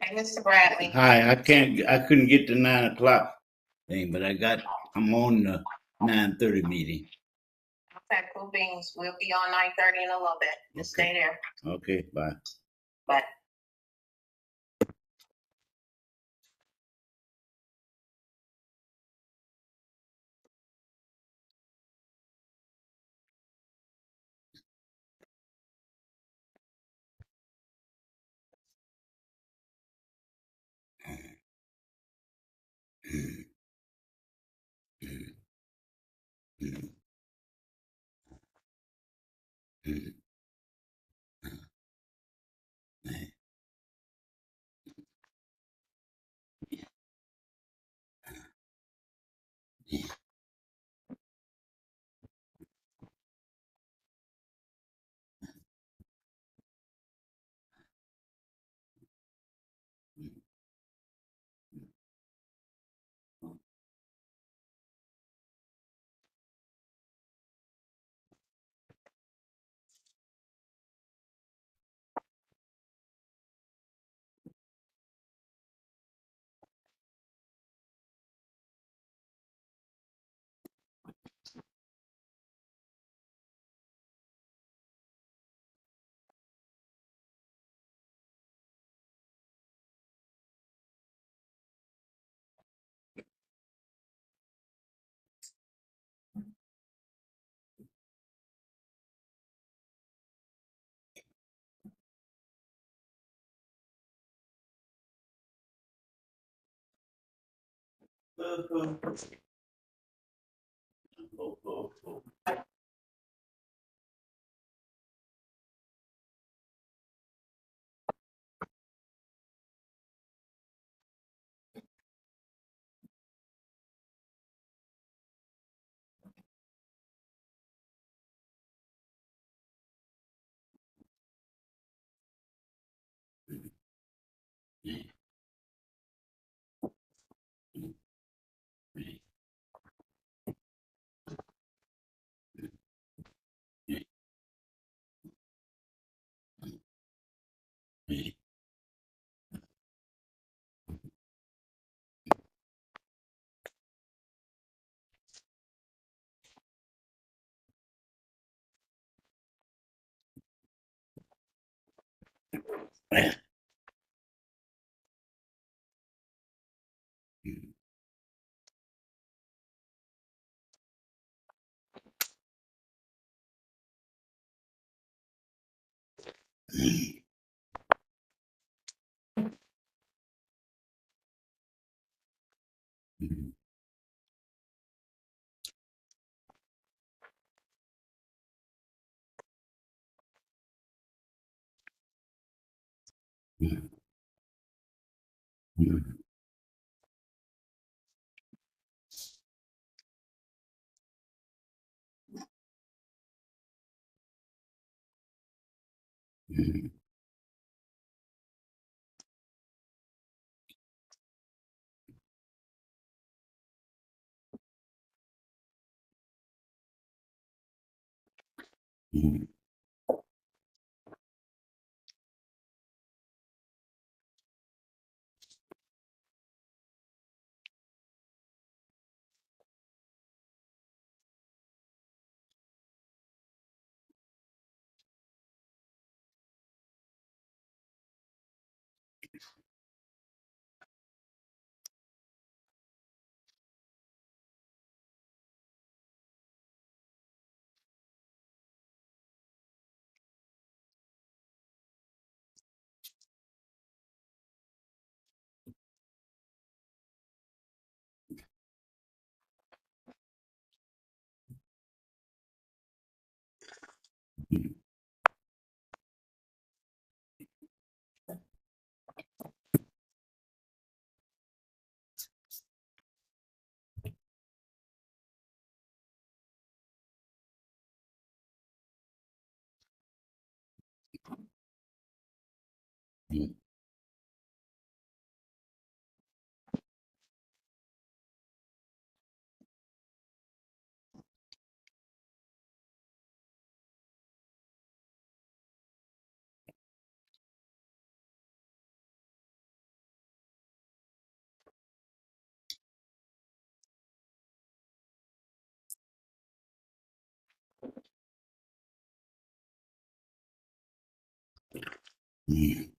Hey, Mr. Bradley. Hi, I couldn't get the 9 o'clock thing, but I'm on the 9:30 meeting. Okay, cool beans. We'll be on 9:30 in a little bit. Just Okay. stay there. Okay, bye. Bye. Mm.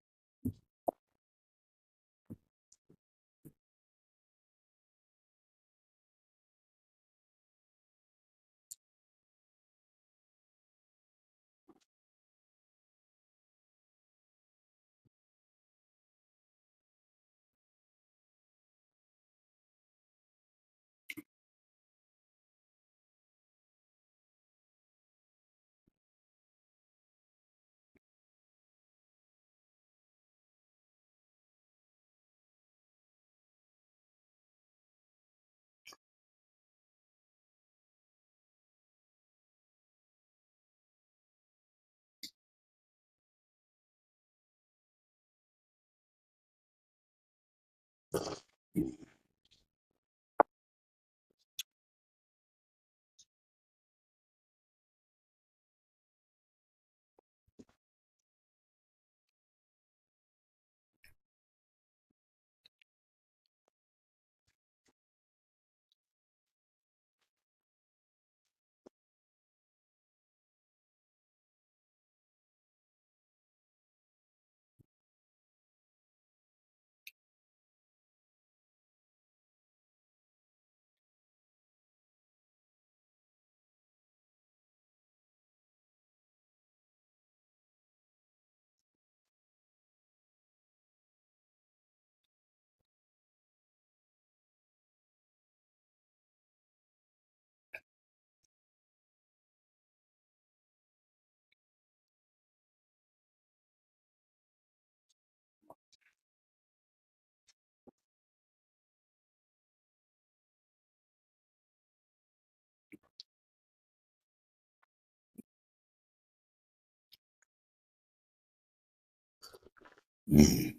Mm.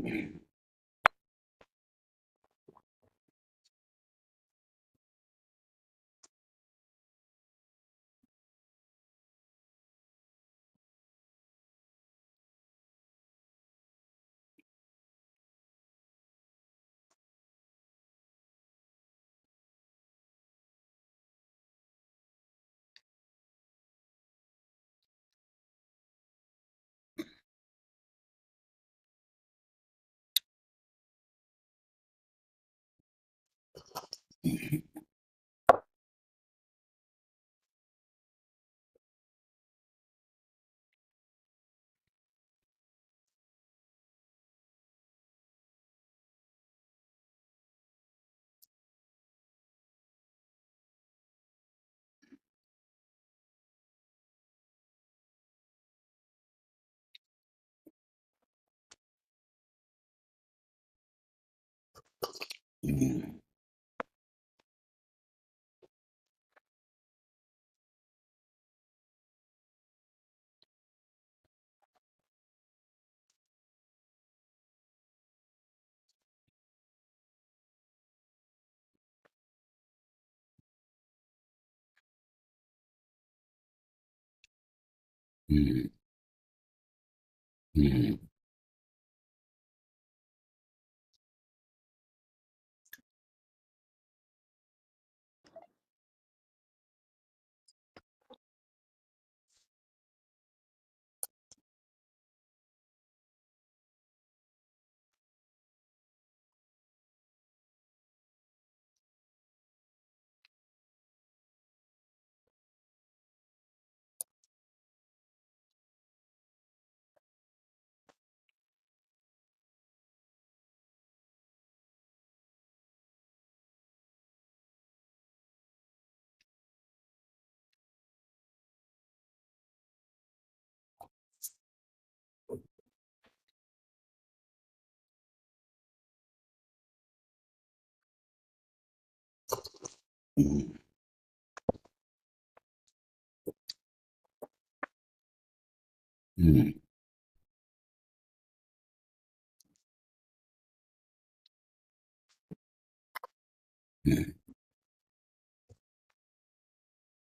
Mm. Mm. Mm. Mm. Mm. Mm. Mm.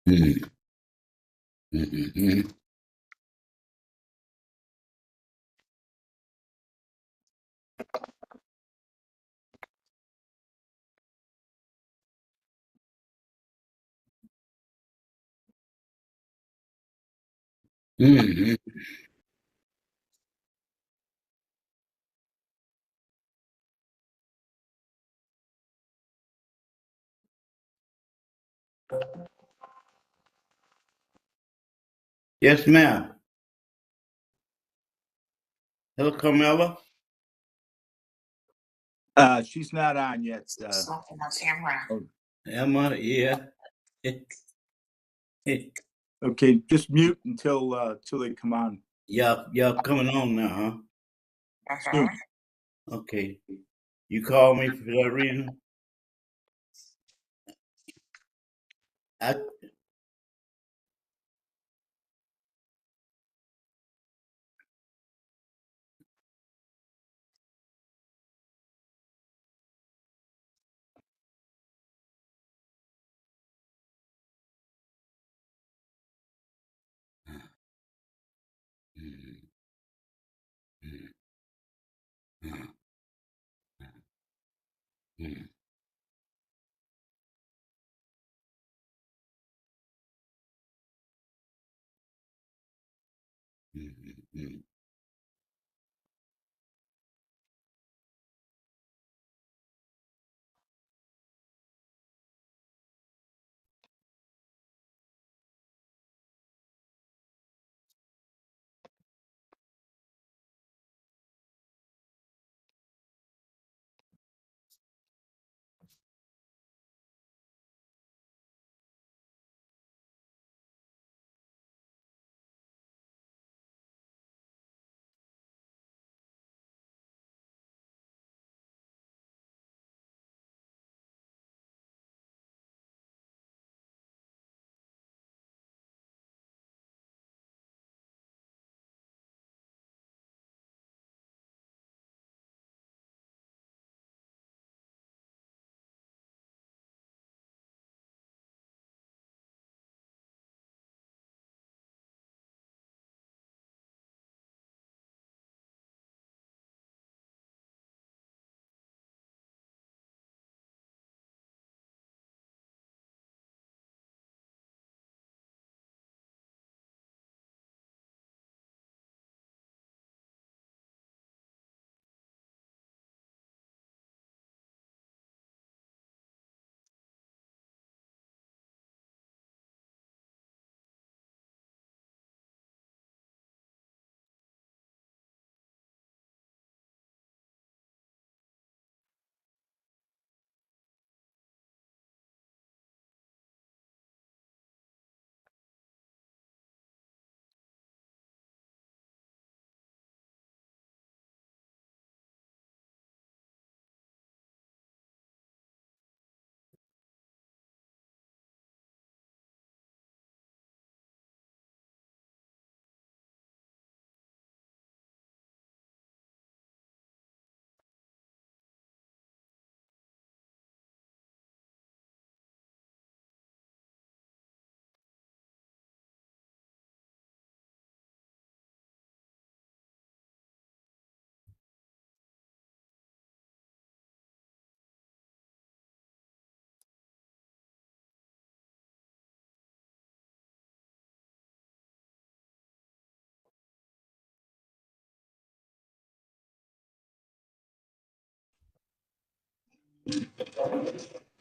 Mm. Mm. Mm. Mm. Yes, ma'am. Hello, Carmela. She's not on yet. Smoking on camera. Emma, yeah. Okay, just mute until they come on. Y'all coming on now, huh? Uh-huh. Okay. You called me for that reason? I Mm. Mm. Mm. Mm. Mm. Mm.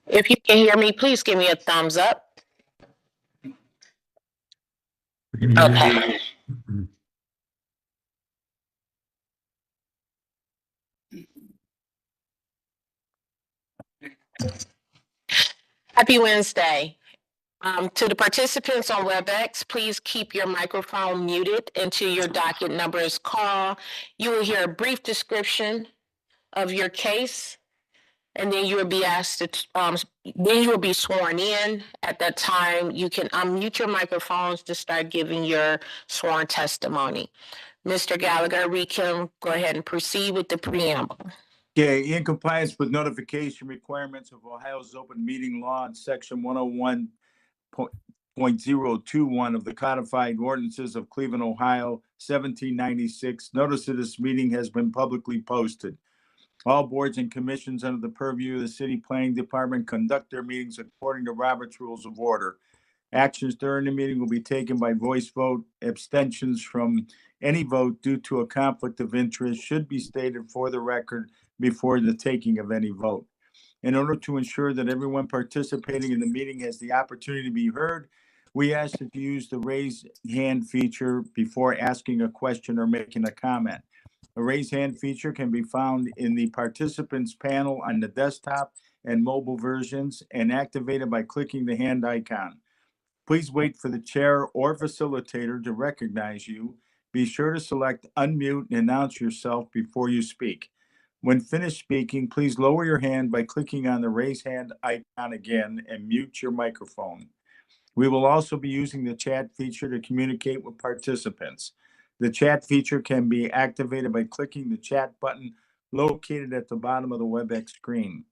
If you can hear me, please give me a thumbs up. Okay. Happy Wednesday. To the participants on WebEx, please keep your microphone muted until your docket number is called. You will hear a brief description of your case. And then you will be asked to, then you will be sworn in. At that time, you can unmute your microphones to start giving your sworn testimony. Mr. Gallagher, we can go ahead and proceed with the preamble. Okay, in compliance with notification requirements of Ohio's open meeting law and section 101.021 of the codified ordinances of Cleveland, Ohio, 1796, notice of this meeting has been publicly posted. All boards and commissions under the purview of the city planning department conduct their meetings according to Robert's Rules of Order. Actions during the meeting will be taken by voice vote. Abstentions from any vote due to a conflict of interest should be stated for the record before the taking of any vote. In order to ensure that everyone participating in the meeting has the opportunity to be heard, we ask that you use the raise hand feature before asking a question or making a comment. The raise hand feature can be found in the participants panel on the desktop and mobile versions and activated by clicking the hand icon. Please wait for the chair or facilitator to recognize you. Be sure to select unmute and announce yourself before you speak. When finished speaking, please lower your hand by clicking on the raise hand icon again and mute your microphone. We will also be using the chat feature to communicate with participants. The chat feature can be activated by clicking the chat button located at the bottom of the WebEx screen.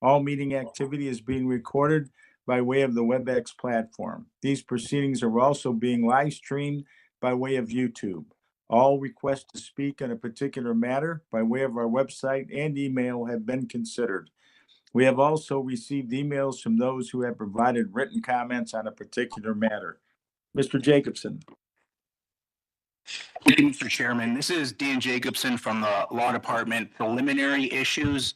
All meeting activity is being recorded by way of the WebEx platform. These proceedings are also being live streamed by way of YouTube. All requests to speak on a particular matter by way of our website and email have been considered. We have also received emails from those who have provided written comments on a particular matter. Mr. Jacobson. Thank you, Mr. Chairman. This is Dan Jacobson from the Law Department. Preliminary issues,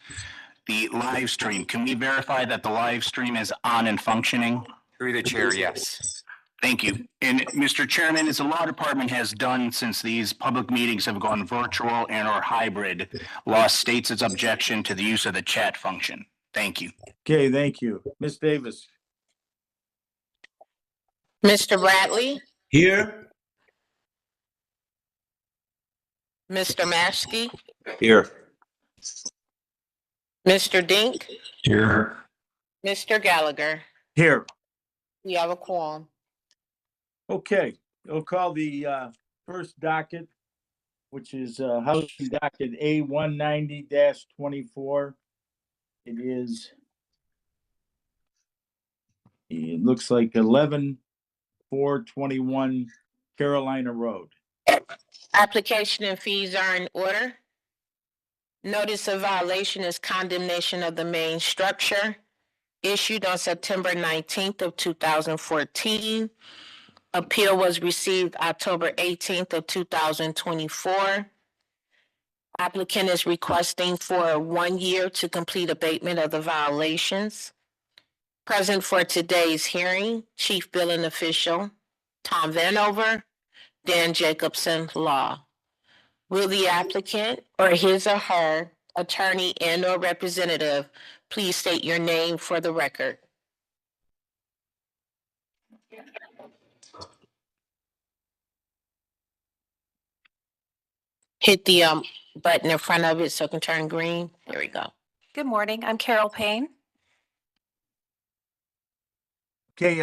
the live stream. Can we verify that the live stream is on and functioning? Through the chair, yes. Thank you. And Mr. Chairman, as the Law Department has done since these public meetings have gone virtual and or hybrid, law states its objection to the use of the chat function. Thank you. Okay, thank you. Ms. Davis. Mr. Bradley, Here? Mr. Maskey, Here. Mr. Dink, Here. Mr. Gallagher. Here. We have a quorum. Okay, we'll call the first docket, which is House Docket A-190-24. It looks like 11-421 Carolina Road. Application and fees are in order. Notice of violation is condemnation of the main structure issued on September 19th of 2014. Appeal was received October 18th of 2024. Applicant is requesting for 1 year to complete abatement of the violations. Present for today's hearing, Chief Billing Official Tom Vanover, Dan Jacobson, Law. Will the applicant or his or her attorney and or representative please state your name for the record? Hit the button in front of it so it can turn green. There we go. Good morning. I'm Carol Payne. Okay,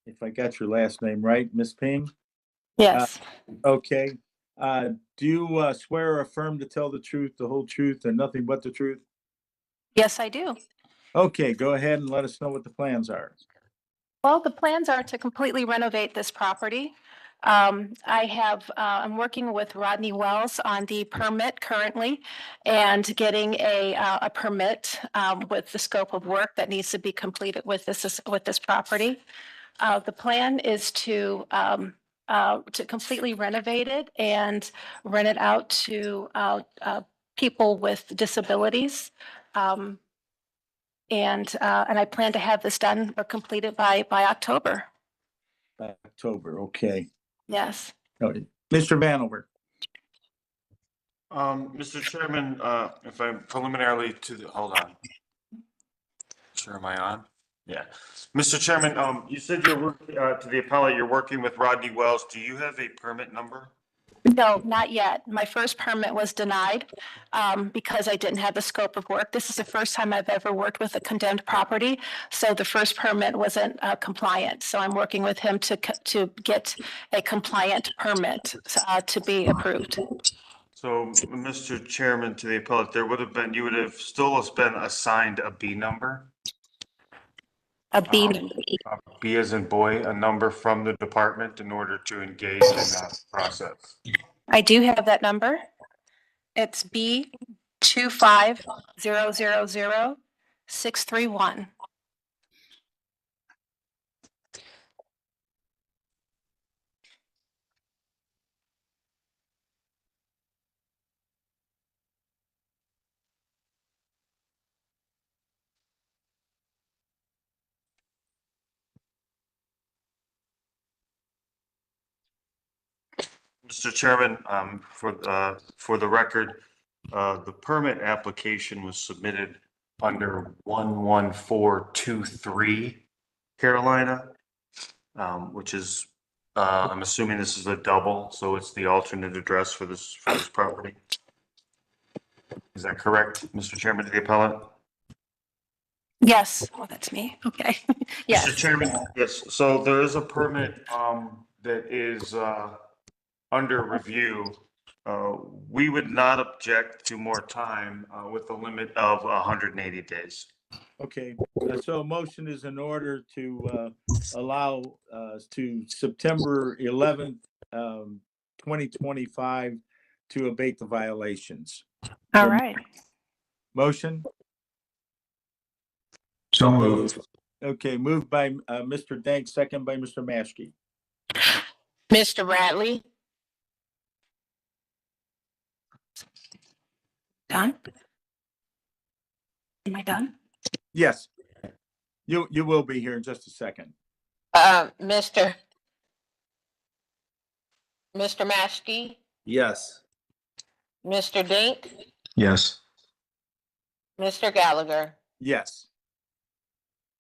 if I got your last name right, Ms. Payne? Yes, Okay. Do you swear or affirm to tell the truth, the whole truth, and nothing but the truth? yes, I do. Okay, go ahead and let us know what the plans are. Well, the plans are to completely renovate this property. I'm working with Rodney Wells on the permit currently and getting a permit with the scope of work that needs to be completed with this property. The plan is to completely renovate it and rent it out to people with disabilities. And I plan to have this done or completed by October. By October, okay. Yes. Noted. Mr. Vanover. Mr. Chairman, if I'm preliminarily to the, hold on. Sure, am I on? Yeah. Mr. Chairman, you said you're working, to the appellate, you're working with Rodney Wells. Do you have a permit number? No, not yet. My first permit was denied because I didn't have the scope of work. This is the first time I've ever worked with a condemned property. So the first permit wasn't compliant. So I'm working with him to get a compliant permit to be approved. So, Mr. Chairman, to the appellate, you would have still been assigned a B number? A B. B as in boy, a number from the department in order to engage in that process. I do have that number. It's B 250000631. Mr. Chairman, for the record, the permit application was submitted under 11423 Carolina, which is, I'm assuming this is a double, so it's the alternate address for this property. Is that correct, Mr. Chairman, to the appellant? Yes. Oh, that's me. Okay. Mr. Yes. Chairman, yes, so there is a permit that is under review. We would not object to more time with the limit of 180 days. Okay, so a motion is in order to allow to September 11th, 2025 to abate the violations. All right. Motion? So moved. Okay, moved by Mr. Dank, second by Mr. Maskey. Mr. Radley, Done? Am I done? Yes. You will be here in just a second. Mr. Maskey, Yes. Mr. Dink, Yes. Mr. Gallagher. Yes.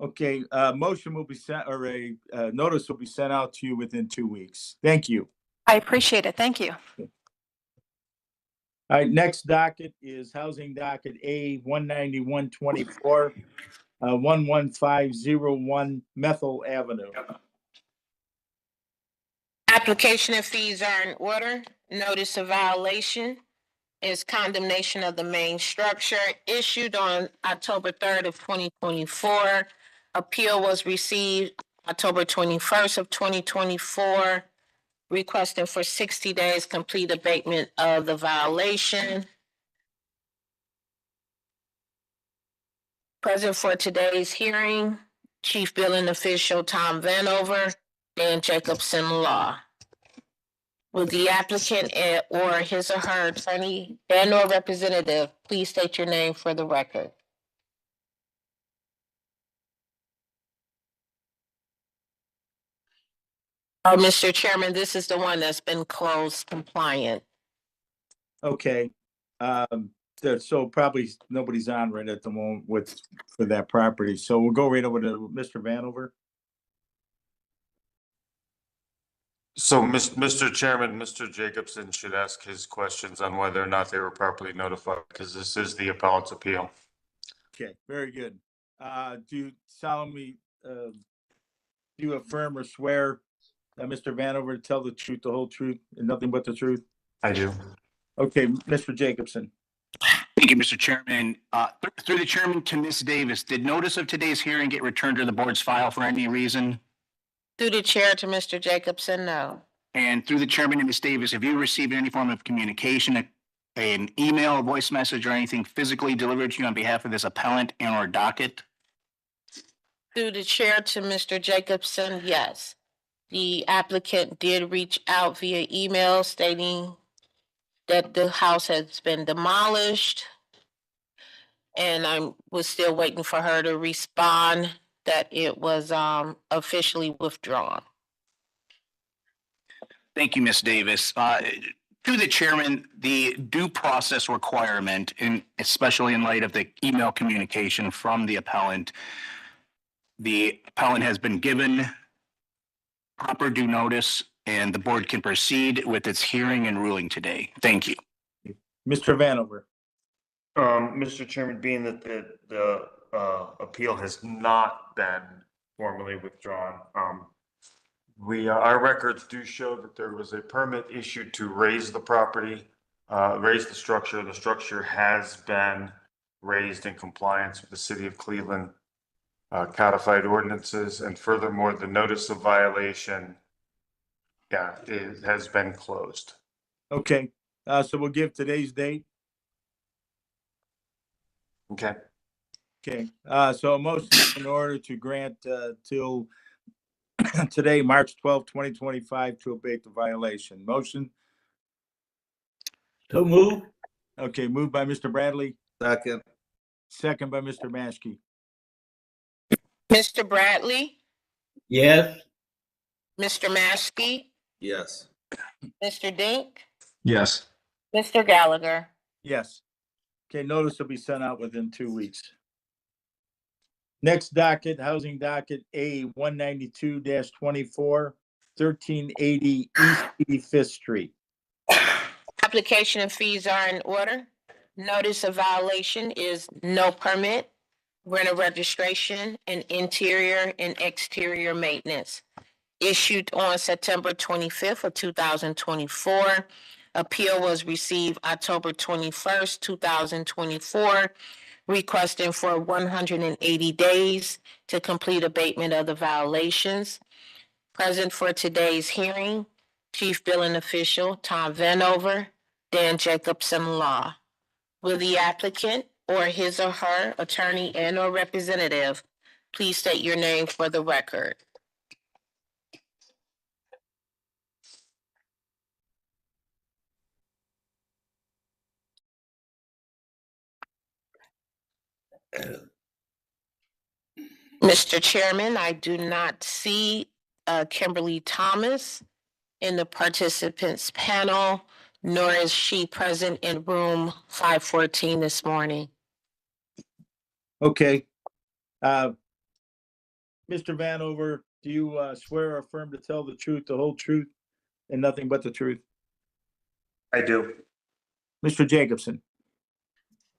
Okay, motion will be sent, or a notice will be sent out to you within 2 weeks. Thank you. I appreciate it. Thank you. All right, next docket is housing docket A 19124, 11501 Methil Avenue. Application and fees are in order. Notice of violation is condemnation of the main structure issued on October 3rd of 2024. Appeal was received October 21st of 2024, requesting for 60 days complete abatement of the violation. Present for today's hearing, Chief Billing Official Tom Vanover, Dan Jacobson Law. Will the applicant or his or her attorney and or representative please state your name for the record? Oh, Mr. Chairman, this is the one that's been closed compliant. Okay. So probably nobody's on right at the moment for that property. So we'll go right over to Mr. Vanover. So, Mr. Chairman, Mr. Jacobson should ask his questions on whether or not they were properly notified, because this is the appellant's appeal. Okay, very good. Do you solemnly, do you affirm or swear that Mr. Vanover to tell the truth, the whole truth, and nothing but the truth? I do. Okay, Mr. Jacobson. Thank you, Mr. Chairman. Through the chairman to Ms. Davis, did notice of today's hearing get returned to the board's file for any reason? Through the chair to Mr. Jacobson, no. And through the chairman to Ms. Davis, have you received any form of communication, an email, a voice message, or anything physically delivered to you on behalf of this appellant and or docket? Through the chair to Mr. Jacobson, yes. The applicant did reach out via email stating that the house has been demolished. And I was still waiting for her to respond that it was officially withdrawn. Thank you, Ms. Davis. To the chairman, the due process requirement, and especially in light of the email communication from the appellant has been given proper due notice and the board can proceed with its hearing and ruling today. Thank you. Mr. Vanover. Mr. Chairman, being that the appeal has not been formally withdrawn, our records do show that there was a permit issued to raise the property, raise the structure. The structure has been raised in compliance with the City of Cleveland codified ordinances, and furthermore, the notice of violation, it has been closed. Okay, so we'll give today's date. Okay. Okay, so a motion in order to grant till today, March 12th, 2025, to abate the violation. Motion. So move. Okay, moved by Mr. Bradley, Second. second by Mr. Maskey. Mr. Bradley, Yes. Mr. Maskey, Yes. Mr. Dink, Yes. Mr. Gallagher. Yes. Okay, notice will be sent out within 2 weeks. Next docket, housing docket A 192-24, 1380 East 85th Street. Application and fees are in order. Notice of violation is no permit, rental registration, and interior and exterior maintenance. Issued on September 25th of 2024. Appeal was received October 21st, 2024, requesting for 180 days to complete abatement of the violations. Present for today's hearing, Chief Billing Official Tom Vanover, Dan Jacobson Law. Will the applicant or his or her attorney and or representative please state your name for the record? Mr. Chairman, I do not see Kimberly Thomas in the participants panel, nor is she present in room 514 this morning. Okay. Mr. Vanover, do you swear or affirm to tell the truth, the whole truth, and nothing but the truth? I do. Mr. Jacobson?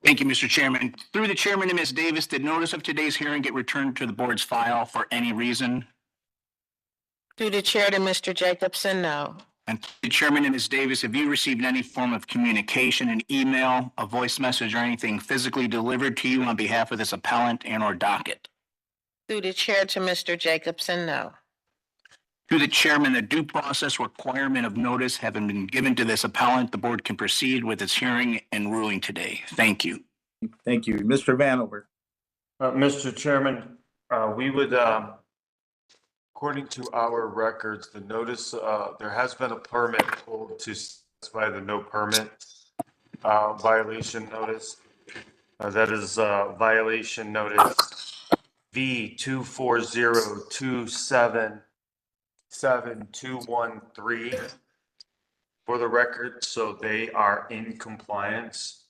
Thank you, Mr. Chairman. Through the chairman and Ms. Davis, did notice of today's hearing get returned to the board's file for any reason? Through the chair to Mr. Jacobson, no. And the chairman and Ms. Davis, have you received any form of communication, an email, a voice message, or anything physically delivered to you on behalf of this appellant and or docket? Through the chair to Mr. Jacobson, no. To the chairman, the due process requirement of notice having been given to this appellant, the board can proceed with its hearing and ruling today. Thank you. Thank you. Mr. Vanover? Mr. Chairman, we would, according to our records, the notice, there has been a permit pulled to satisfy the no permit violation notice. That is violation notice V 240277213 for the record, so they are in compliance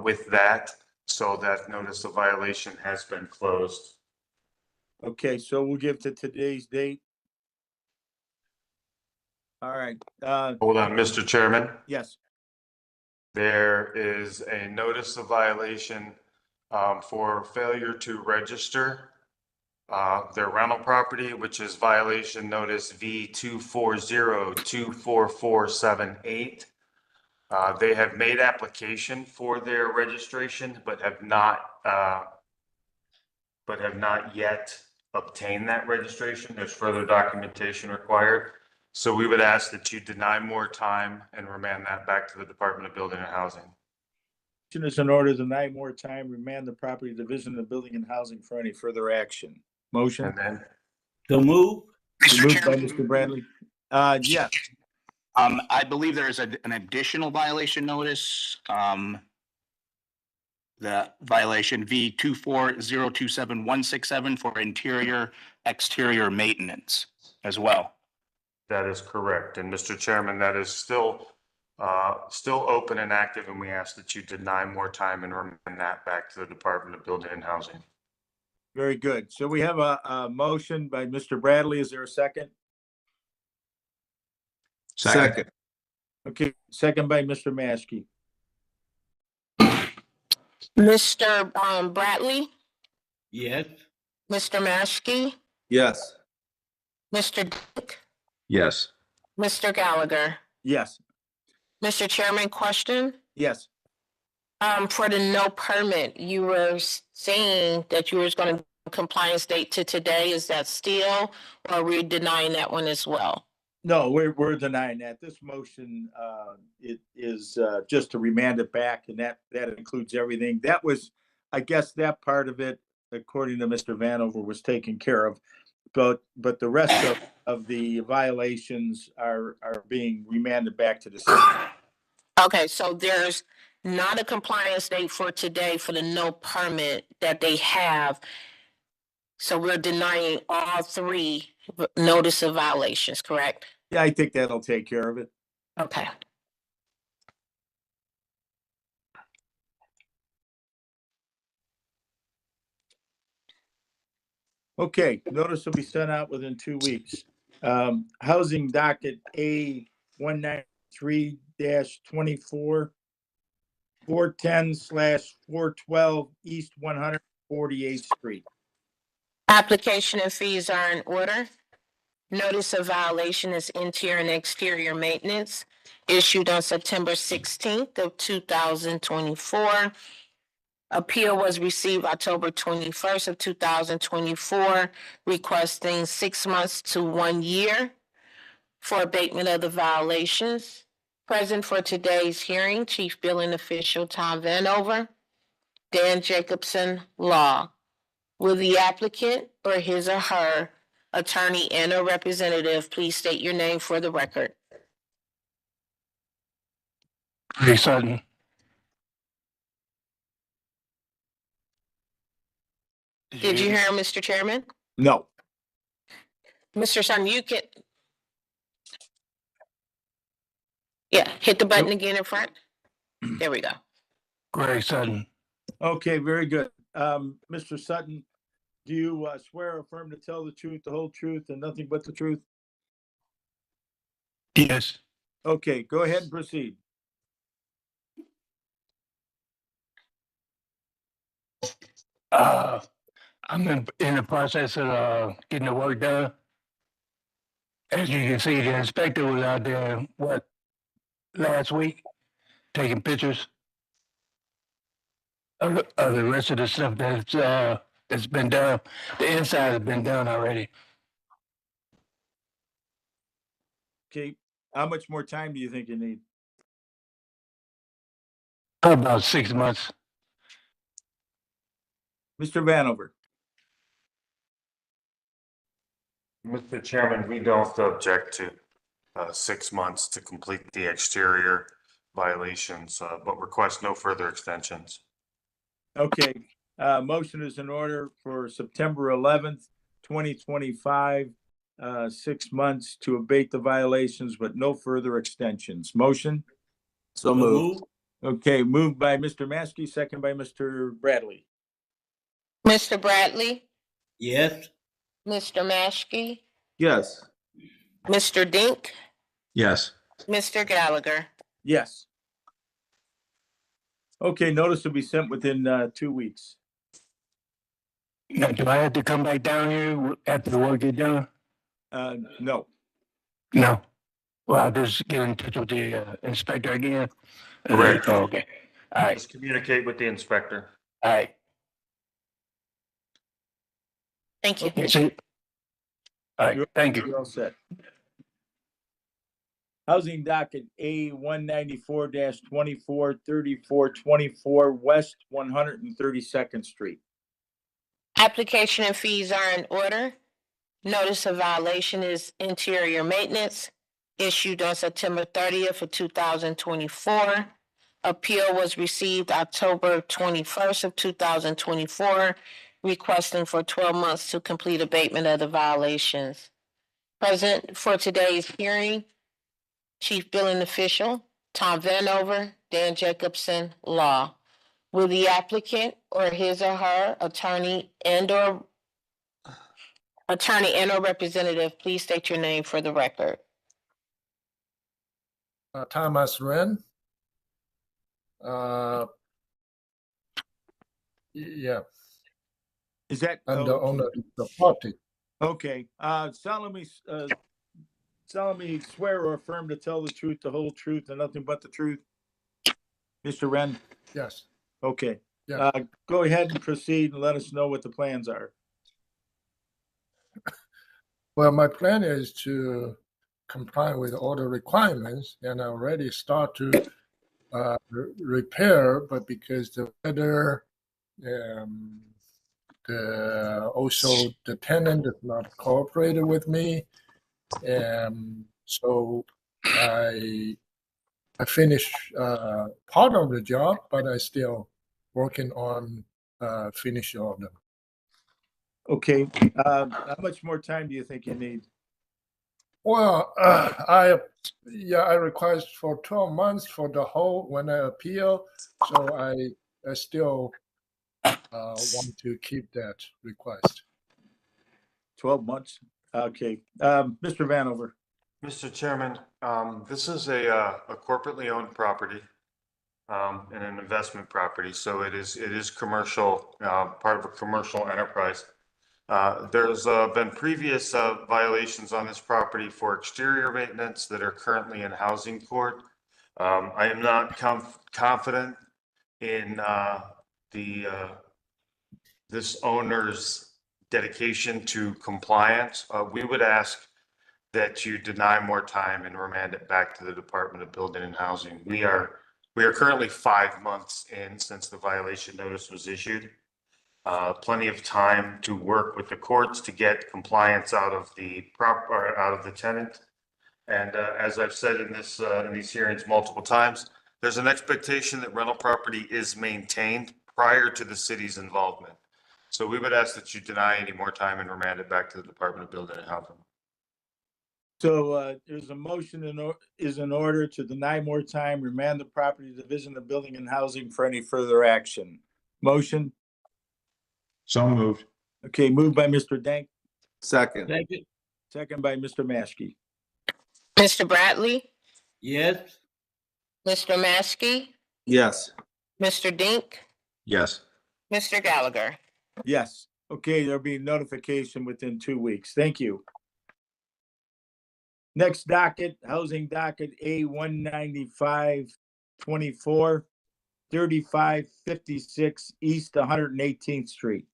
with that. So that notice of violation has been closed. Okay, so we'll give to today's date. All right, Hold on, Mr. Chairman. yes. There is a notice of violation for failure to register their rental property, which is violation notice V 240244478. They have made application for their registration, but have not yet obtained that registration. There's further documentation required. So we would ask that you deny more time and remand that back to the Department of Building and Housing. Motion is in order to deny more time, remand the property division of building and housing for any further action. Motion? And then, So move. Mr. Moved by Chairman, Mr. Bradley. Yes. I believe there is an additional violation notice. The violation V 240276167 for interior, exterior maintenance as well. that is correct. And Mr. Chairman, that is still open and active, and we ask that you deny more time and remand that back to the Department of Building and Housing. Very good. So we have a motion by Mr. Bradley. Is there a second? Second. Okay, second by Mr. Maskey. Mr. Bradley, Yes. Mr. Maskey, Yes. Mr. Dick, Yes. Mr. Gallagher. Yes, Mr. Chairman, question? yes. For the no permit, you were saying that you was going to compliance date to today. Is that still, or are we denying that one as well? No, we're denying that. This motion, it is, just to remand it back, and that includes everything. That was, I guess that part of it, according to Mr. Vanover, was taken care of. But the rest of the violations are being remanded back to the city. Okay, so there's not a compliance date for today for the no permit that they have. So we're denying all three notice of violations, correct? Yeah, I think that'll take care of it. Okay. Okay, notice will be sent out within 2 weeks. Housing docket A 193-24, 410/412 East 148th Street. Application and fees are in order. Notice of violation is interior and exterior maintenance issued on September 16th of 2024. Appeal was received October 21st of 2024, requesting 6 months to 1 year for abatement of the violations. Present for today's hearing, Chief Billing Official Tom Vanover, Dan Jacobson, Law. Will the applicant or his or her attorney and or representative please state your name for the record? Ray Sutton. Did you hear him, Mr. Chairman? No, Mr. Sutton, you can. Yeah, hit the button again in front. There we go. Gray Sutton. okay, very good. Mr. Sutton, do you swear or affirm to tell the truth, the whole truth, and nothing but the truth? Yes. Okay, go ahead and proceed. I'm in the process of getting the work done. As you can see, the inspector was out there, last week, taking pictures of the rest of the stuff that's been done. The inside has been done already. Okay, how much more time do you think you need? About 6 months. Mr. Vanover? Mr. Chairman, we don't object to 6 months to complete the exterior violations, but request no further extensions. Okay, motion is in order for September 11th, 2025, 6 months to abate the violations, but no further extensions. Motion? So moved. Okay, moved by Mr. Maskey, second by Mr. Bradley. Mr. Bradley, Yes. Mr. Maskey, Yes. Mr. Dink, Yes. Mr. Gallagher. Yes. Okay, notice will be sent within 2 weeks. Now, do I have to come back down here after the work is done? No. No. Well, I'll just get in touch with the inspector again. Correct. Oh, okay. All right. Just communicate with the inspector. All right. Thank you. Okay. See. All right. Thank you. You're all set. Housing docket A 194-24, 3424 West 132nd Street. Application and fees are in order. Notice of violation is interior maintenance issued on September 30th of 2024. Appeal was received October 21st of 2024, requesting for 12 months to complete abatement of the violations. Present for today's hearing, Chief Billing Official Tom Vanover, Dan Jacobson, Law. Will the applicant or his or her attorney and or representative please state your name for the record? Thomas Ren. Yeah, Is that? and the owner of the property. Okay, solemnly swear or affirm to tell the truth, the whole truth, and nothing but the truth? Mr. Ren? Yes. Okay. Yeah. Go ahead and proceed and let us know what the plans are. Well, my plan is to comply with all the requirements, and I already start to repair, but because the weather, also the tenant is not cooperated with me, so I finished part of the job, but I still working on finish all of them. Okay, how much more time do you think you need? Well, I request for 12 months for the whole when I appeal, so I still want to keep that request. 12 months? Okay, Mr. Vanover. Mr. Chairman, this is a corporately owned property, and an investment property, so it is commercial, part of a commercial enterprise. There's been previous violations on this property for exterior maintenance that are currently in housing court. I am not confident in this owner's dedication to compliance. We would ask that you deny more time and remand it back to the Department of Building and Housing. We are currently 5 months in since the violation notice was issued. Plenty of time to work with the courts to get compliance out of the tenant. And as I've said in these hearings multiple times, there's an expectation that rental property is maintained prior to the city's involvement. So we would ask that you deny any more time and remand it back to the Department of Building and Housing. So there's a motion is in order to deny more time, remand the property to Division of Building and Housing for any further action. Motion? So moved. Okay, moved by Mr. Dank. Second. Second by Mr. Maskey. Mr. Bradley, Yes. Mr. Maskey, Yes. Mr. Dink, Yes. Mr. Gallagher. Yes. Okay, there'll be notification within 2 weeks. Thank you. Next docket, housing docket A-195-24, 3556 East 118th Street.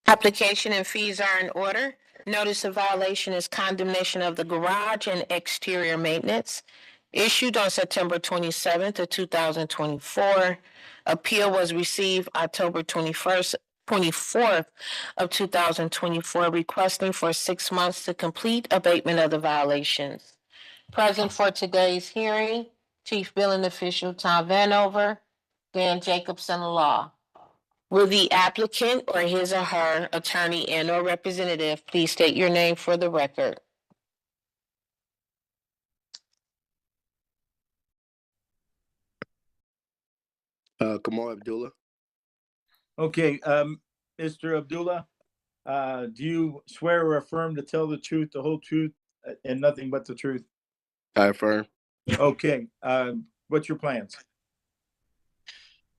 Application and fees are in order. Notice of violation is condemnation of the garage and exterior maintenance. Issued on September 27th of 2024. Appeal was received October 24th of 2024, requesting for 6 months to complete abatement of the violations. Present for today's hearing, Chief Billing Official Tom Vanover, Dan Jacobson Law. Will the applicant or his or her attorney and/or representative please state your name for the record? Kamal Abdullah. Okay, Mr. Abdullah, do you swear or affirm to tell the truth, the whole truth, and nothing but the truth? I affirm. Okay, what's your plans?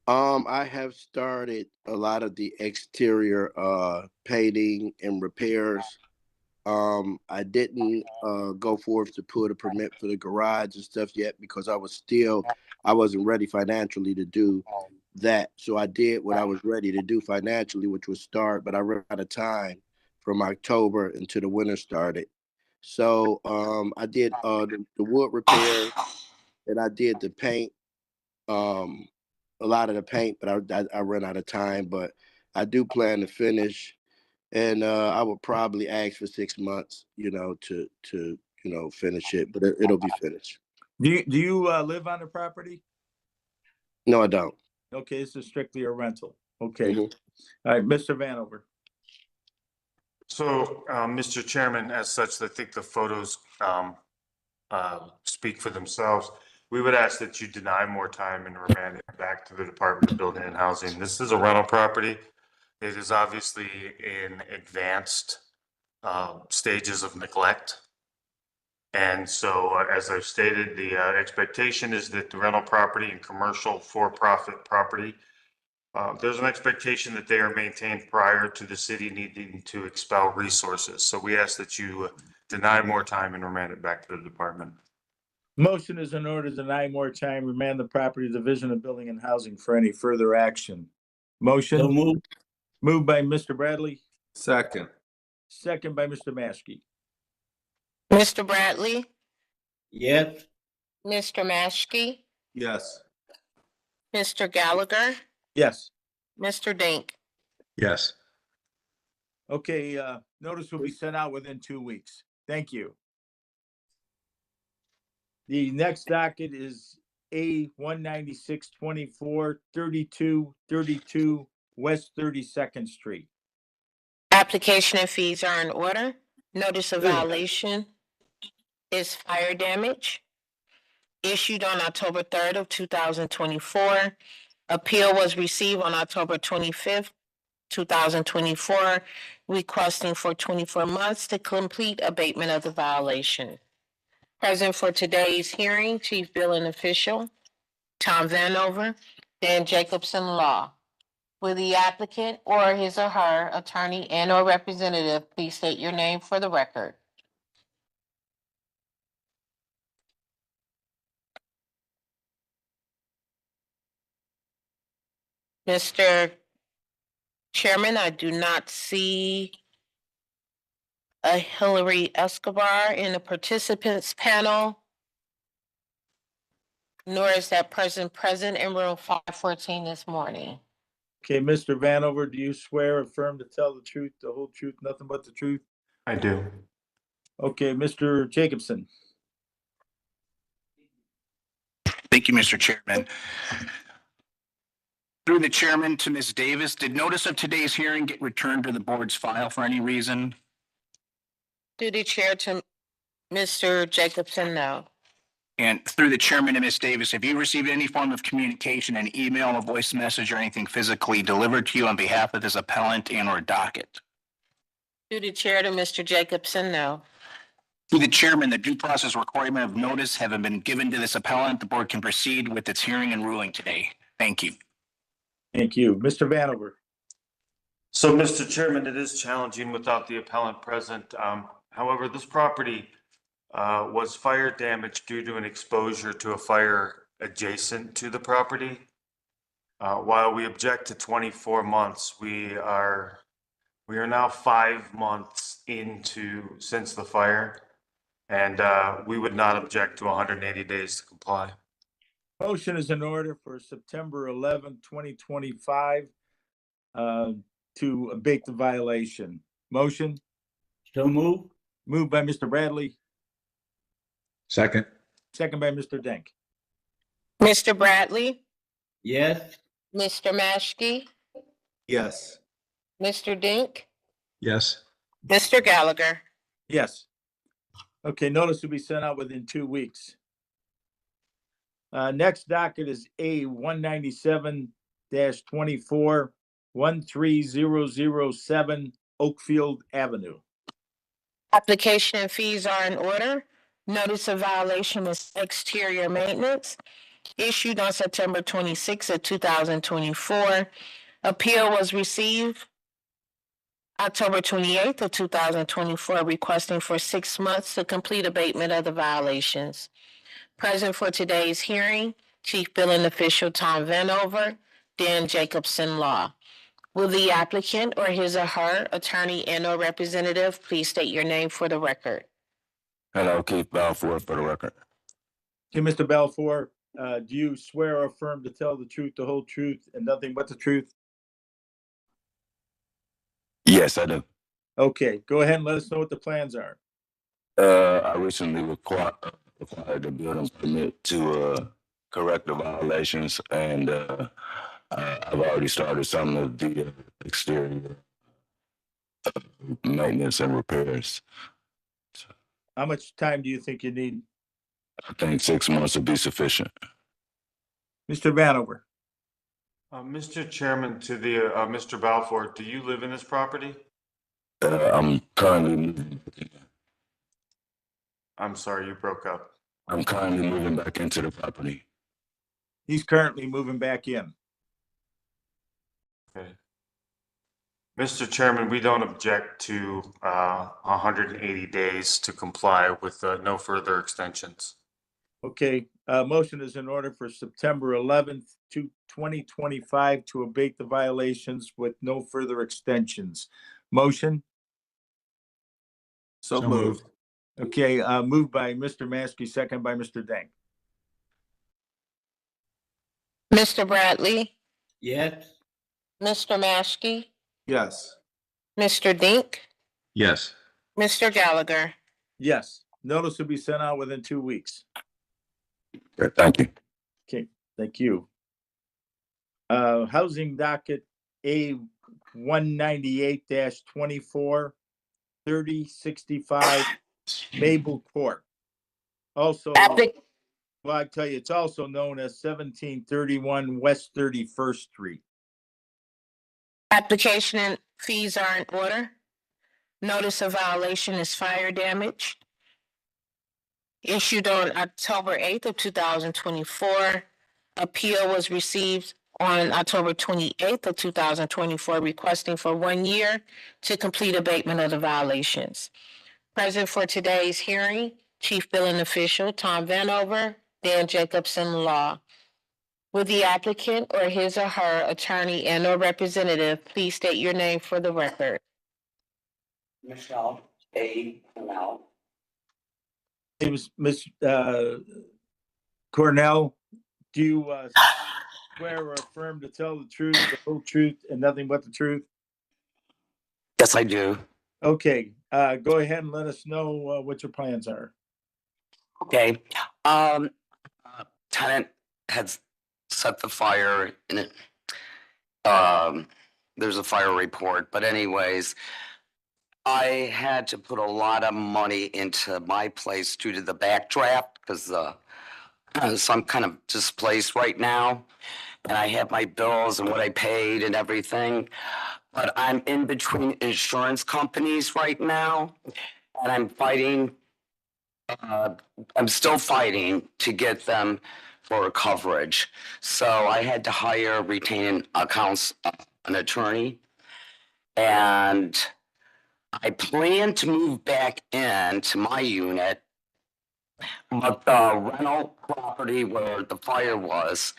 I have started a lot of the exterior painting and repairs. I didn't go forth to put a permit for the garage and stuff yet because I wasn't ready financially to do that. So I did what I was ready to do financially, which was start, but I ran out of time from October until the winter started. So I did the wood repair and I did the paint, a lot of the paint, but I ran out of time. But I do plan to finish, and I would probably ask for 6 months, to finish it. But it'll be finished. Do you live on the property? No, I don't. Okay, this is strictly a rental. Okay. Mhm. All right, Mr. Vanover. So, Mr. Chairman, as such, I think the photos speak for themselves. We would ask that you deny more time and remand it back to the Department of Building and Housing. This is a rental property. It is obviously in advanced stages of neglect. And so, as I've stated, the expectation is that the rental property and commercial for-profit property, there's an expectation that they are maintained prior to the city needing to expel resources. So we ask that you deny more time and remand it back to the department. Motion is in order to deny more time, remand the property Division of Building and Housing for any further action. So Motion moved. moved by Mr. Bradley, Second. second by Mr. Maskey. Mr. Bradley, Yes. Mr. Maskey, Yes. Mr. Gallagher, Yes. Mr. Dink. Yes. Okay, notice will be sent out within 2 weeks. Thank you. The next docket is A 19624 3232 West 32nd Street. Application and fees are in order. Notice of Good. violation is fire damage. Issued on October 3rd of 2024. Appeal was received on October 25th, 2024, requesting for 24 months to complete abatement of the violation. Present for today's hearing, Chief Billing Official Tom Vanover, Dan Jacobson Law. Will the applicant or his or her attorney and/or representative please state your name for the record? Mr. Chairman, I do not see a Hillary Escobar in the participants panel, nor is that person present in room 514 this morning. Okay, Mr. Vanover, do you swear or affirm to tell the truth, the whole truth, nothing but the truth? I do. Okay, Mr. Jacobson. Thank you, Mr. Chairman. Through the chairman to Ms. Davis, did notice of today's hearing get returned to the board's file for any reason? Through the chair to Mr. Jacobson, no. And through the chairman to Ms. Davis, have you received any form of communication, an email, a voice message, or anything physically delivered to you on behalf of this appellant and or docket? Through the chair to Mr. Jacobson, no. Through the chairman, the due process requirement of notice having been given to this appellant, the board can proceed with its hearing and ruling today. Thank you. Thank you. Mr. Vanover. So, Mr. Chairman, it is challenging without the appellant present. However, this property was fire damaged due to an exposure to a fire adjacent to the property. While we object to 24 months, we are now 5 months since the fire, and we would not object to 180 days to comply. Motion is in order for September 11, 2025, to abate the violation. Motion So moved. moved by Mr. Bradley, Second. second by Mr. Denk. Mr. Bradley, Yes. Mr. Maskey, Yes. Mr. Dink, Yes. Mr. Gallagher. Yes. Okay, notice will be sent out within 2 weeks. Next docket is A 197-24 13007 Oakfield Avenue. Application and fees are in order. Notice of violation is exterior maintenance. Issued on September 26th of 2024. Appeal was received October 28th of 2024, requesting for 6 months to complete abatement of the violations. Present for today's hearing, Chief Billing Official Tom Vanover, Dan Jacobson Law. Will the applicant or his or her attorney and/or representative please state your name for the record? Hello, Keith Balfour for the record. Okay, Mr. Balfour, do you swear or affirm to tell the truth, the whole truth, and nothing but the truth? Yes, I do. Okay, go ahead and let us know what the plans are. I recently acquired the building permit to correct the violations, and I've already started some of the exterior maintenance and repairs. How much time do you think you need? I think 6 months would be sufficient. Mr. Vanover. Mr. Chairman, to the Mr. Balfour, do you live in this property? I'm currently moving. I'm sorry, you broke up. I'm currently moving back into the property. He's currently moving back in. Okay. Mr. Chairman, we don't object to 180 days to comply with no further extensions. Okay, motion is in order for September 11th to 2025 to abate the violations with no further extensions. Motion? So moved. Okay, moved by Mr. Maskey, second by Mr. Dank. Mr. Bradley, Yes. Mr. Maskey, Yes. Mr. Dink, Yes. Mr. Gallagher. Yes, notice will be sent out within 2 weeks. Okay, thank you. Okay, thank you. Housing docket A 198-24, 3065 Mabel Court. Also, well, I tell you, it's also known as 1731 West 31st Street. Application and fees are in order. Notice of violation is fire damage. Issued on October 8th of 2024. Appeal was received on October 28th of 2024, requesting for 1 year to complete abatement of the violations. Present for today's hearing, Chief Billing Official Tom Vanover, Dan Jacobson Law. Will the applicant or his or her attorney and or representative please state your name for the record? Michelle A. Cornell. It was Ms. Cornell, do you swear or affirm to tell the truth, the whole truth, and nothing but the truth? Yes, I do. Okay, go ahead and let us know what your plans are. Okay. Tenant had set the fire in it. There's a fire report, but anyways, I had to put a lot of money into my place due to the backdraft because so I'm kind of displaced right now, and I have my bills and what I paid and everything. But I'm in between insurance companies right now, and I'm fighting. I'm still fighting to get them for coverage. So I had to hire retaining accounts an attorney, and I plan to move back into my unit, but the rental property where the fire was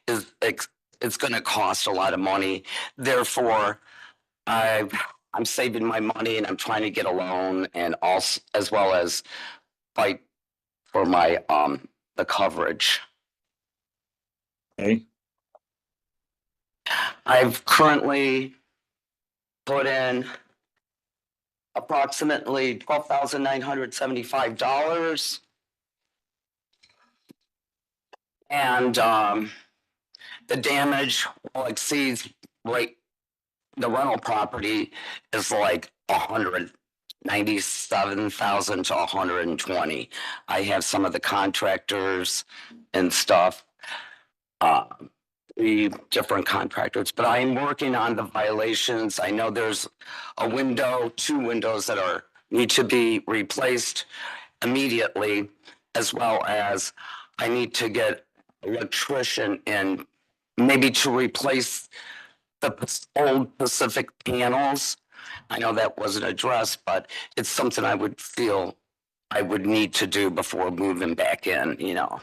it's going to cost a lot of money. Therefore, I'm saving my money and I'm trying to get a loan and also as well as fight for my the coverage. Okay. I've currently put in approximately $12,975. And the damage exceeds the rental property is like 197,000 to 120. I have some of the contractors and stuff, 3 different contractors, but I am working on the violations. I know there's a window, 2 windows that need to be replaced immediately, as well as I need to get electrician in maybe to replace the old Pacific panels. I know that wasn't addressed, but it's something I would feel I would need to do before moving back in, you know.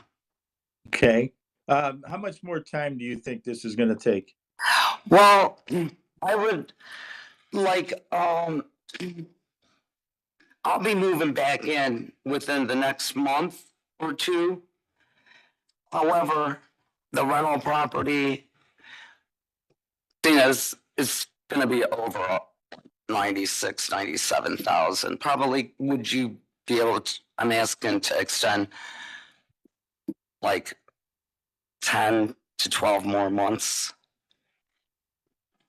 Okay. How much more time do you think this is going to take? Well, I would like, I'll be moving back in within the next month or 2. However, the rental property thing is going to be over 96, 97,000. Probably, would you be able to, I'm asking to extend like 10 to 12 more months.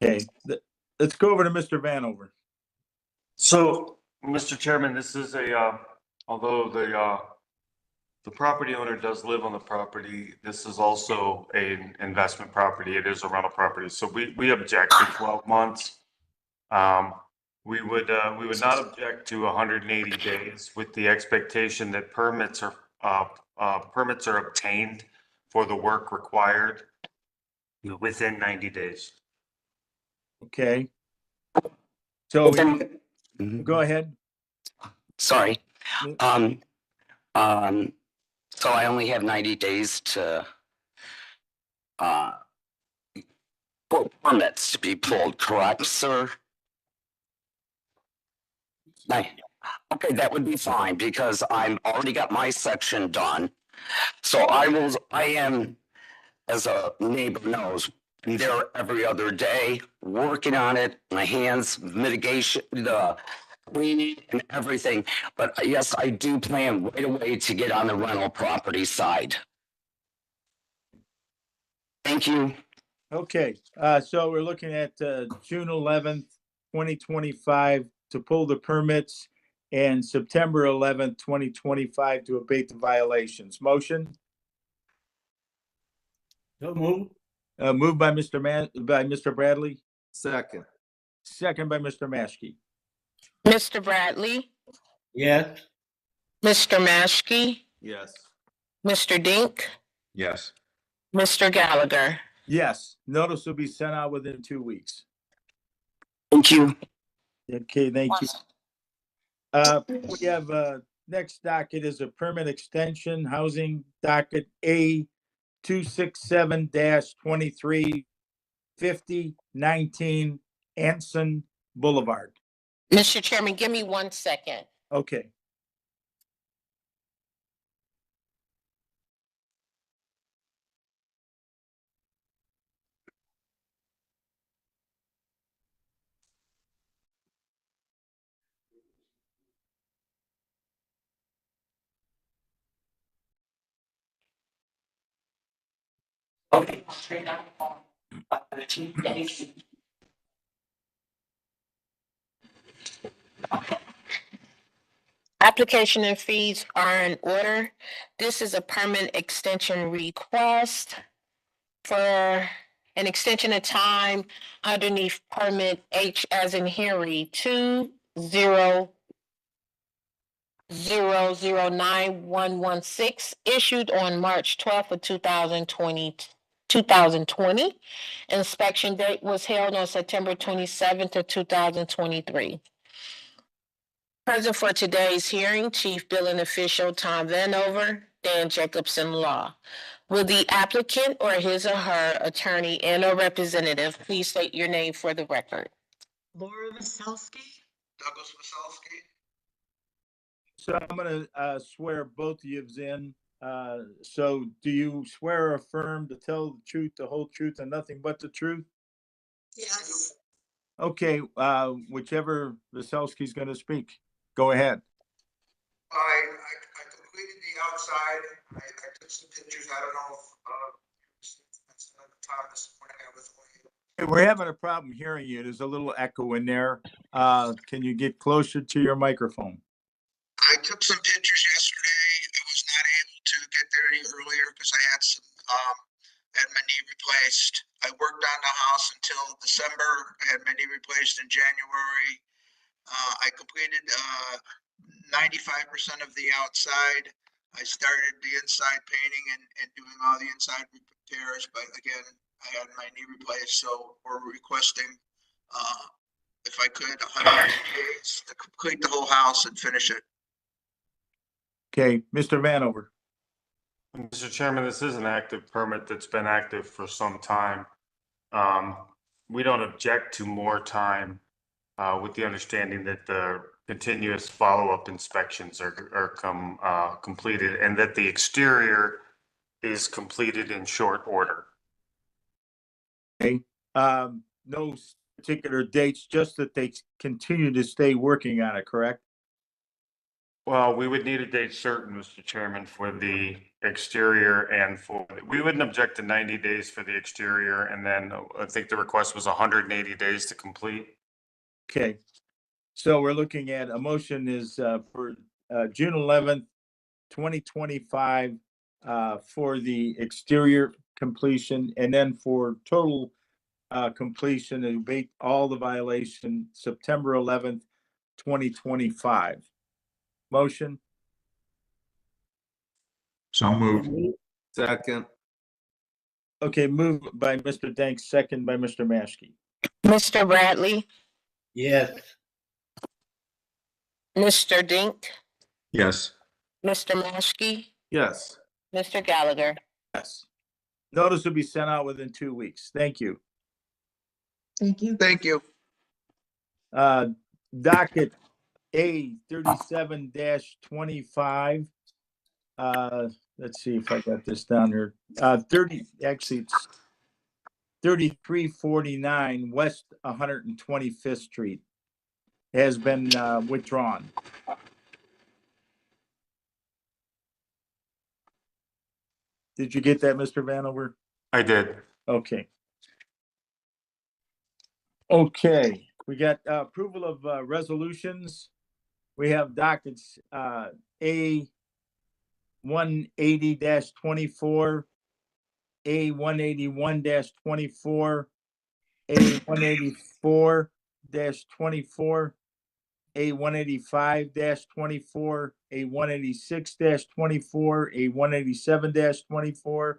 Okay, let's go over to Mr. Vanover. So, Mr. Chairman, this is although the property owner does live on the property, this is also an investment property. It is a rental property. So we object to 12 months. We would not object to 180 days with the expectation that permits are obtained for the work required within 90 days. Okay. So Then- go ahead. Sorry. So I only have 90 days to for permits to be pulled, correct, sir? Okay, that would be fine because I'm already got my section done. So I am, as a neighbor knows, there every other day, working on it, my hands, mitigation, the cleaning and everything. But yes, I do plan right away to get on the rental property side. Thank you. Okay, so we're looking at June 11th, 2025 to pull the permits and September 11th, 2025 to abate the violations. Motion? So move. Moved by Mr. Bradley, Second. second by Mr. Maschke. Mr. Bradley, Yes. Mr. Maschke, Yes. Mr. Dink, Yes. Mr. Gallagher. Yes, notice will be sent out within 2 weeks. Thank you. Okay, thank you. We have, next docket is a permit extension, housing docket A 267-235019 Anson Boulevard. Mr. Chairman, give me 1 second. Okay. Application and fees are in order. This is a permit extension request for an extension of time underneath permit H as in Henry 20009116 issued on March 12th of 2020. Inspection date was held on September 27th of 2023. Present for today's hearing, Chief Billing Official Tom Vanover, Dan Jacobson Law. Will the applicant or his or her attorney and or representative please state your name for the record? Laura Wasowski. Douglas Wasowski. So I'm gonna swear both of you in. So do you swear or affirm to tell the truth, the whole truth, and nothing but the truth? Yes. Okay, whichever Wasowski's gonna speak. Go ahead. I completed the outside. I took some pictures. I don't know if that's another time this morning I was going. Hey, we're having a problem hearing you. There's a little echo in there. Can you get closer to your microphone? I took some pictures yesterday. I was not able to get there any earlier because I had some had my knee replaced. I worked on the house until December. I had my knee replaced in January. I completed 95% of the outside. I started the inside painting and doing all the inside repairs, but again, I had my knee replaced, so we're requesting, if I could, 100 days to complete the whole house and finish it. Okay, Mr. Vanover. Mr. Chairman, this is an active permit that's been active for some time. We don't object to more time with the understanding that the continuous follow-up inspections are completed and that the exterior is completed in short order. Okay, no particular dates, just that they continue to stay working on it, correct? Well, we would need a date certain, Mr. Chairman, for the exterior and we wouldn't object to 90 days for the exterior, and then I think the request was 180 days to complete. Okay, so we're looking at a motion is for June 11th, 2025 for the exterior completion, and then for total completion and abate all the violation September 11th, 2025. Motion? So moved. Second. Okay, moved by Mr. Danks, second by Mr. Maschke. Mr. Bradley, Yes. Mr. Dink, Yes. Mr. Maschke, Yes. Mr. Gallagher. Yes. Notice will be sent out within 2 weeks. Thank you. Thank you. Thank you. Docket A 37-25. Let's see if I got this down here. it's 3349 West 125th Street has been withdrawn. Did you get that, Mr. Vanover? I did. Okay. Okay, we got approval of resolutions. We have dockets A 180-24, A 181-24, A 184-24, A 185-24, A 186-24, A 187-24,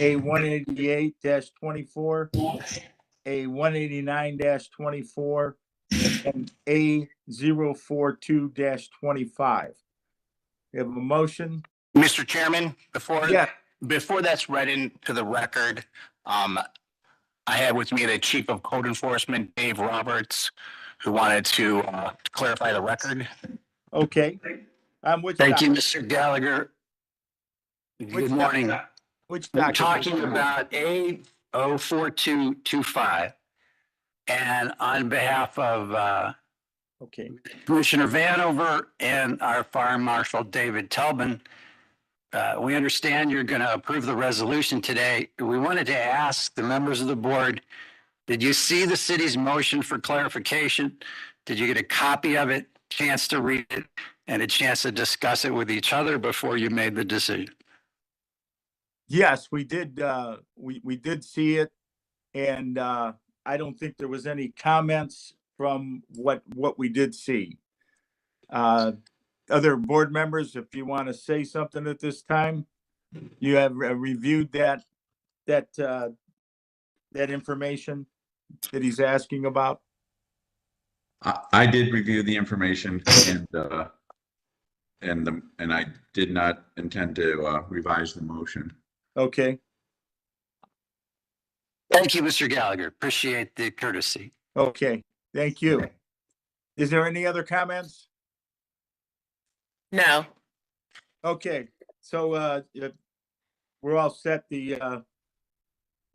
A 188-24, A 189-24, and A 042-25. We have a motion? Mr. Chairman, Yeah. before that's read into the record, I have with me the Chief of Code Enforcement, Dave Roberts, who wanted to clarify the record. Okay. Which Thank you, docket? Mr. Gallagher. Which Good morning. Which We're docket? talking about A 04225. And on behalf of Okay. Commissioner Vanover and our Fire Marshal David Tubman, we understand you're going to approve the resolution today. We wanted to ask the members of the board, did you see the city's motion for clarification? Did you get a copy of it, chance to read it, and a chance to discuss it with each other before you made the decision? Yes, we did. We did see it, and I don't think there was any comments from what we did see. Other board members, if you want to say something at this time, you have reviewed that information that he's asking about. I did review the information and I did not intend to revise the motion. Okay. Thank you, Mr. Gallagher. Appreciate the courtesy. Okay. Thank you. Is there any other comments? No. Okay. So we're all set. There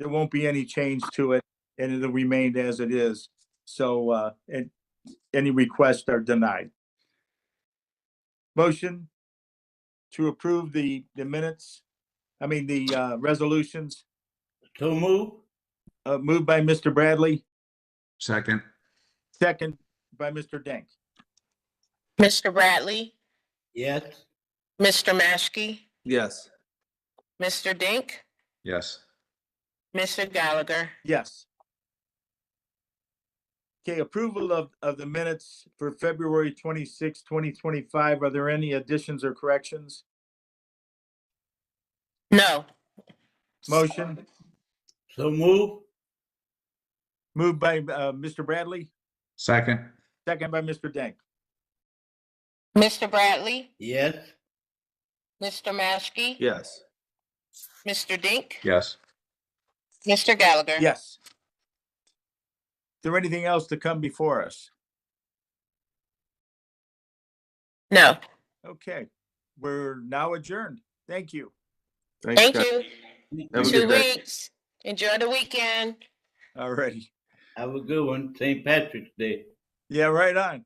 won't be any change to it, and it'll remain as it is. So and any requests are denied. Motion to approve the minutes. I mean, the resolutions. So move. Moved by Mr. Bradley, Second. second by Mr. Denk. Mr. Bradley, Yes. Mr. Maschke, Yes. Mr. Dink, Yes. Mr. Gallagher. Yes. Okay, approval of the minutes for February 26, 2025. Are there any additions or corrections? No. Motion So move. moved by Mr. Bradley, Second. second by Mr. Denk. Mr. Bradley, Yes. Mr. Maschke, Yes. Mr. Dink, Yes. Mr. Gallagher. Yes. Is there anything else to come before us? No. Okay, we're now adjourned. Thank you. Thank you. Have a 2 good day. weeks. Enjoy the weekend. All righty. Have a good one. St. Patrick's Day. Yeah, right on.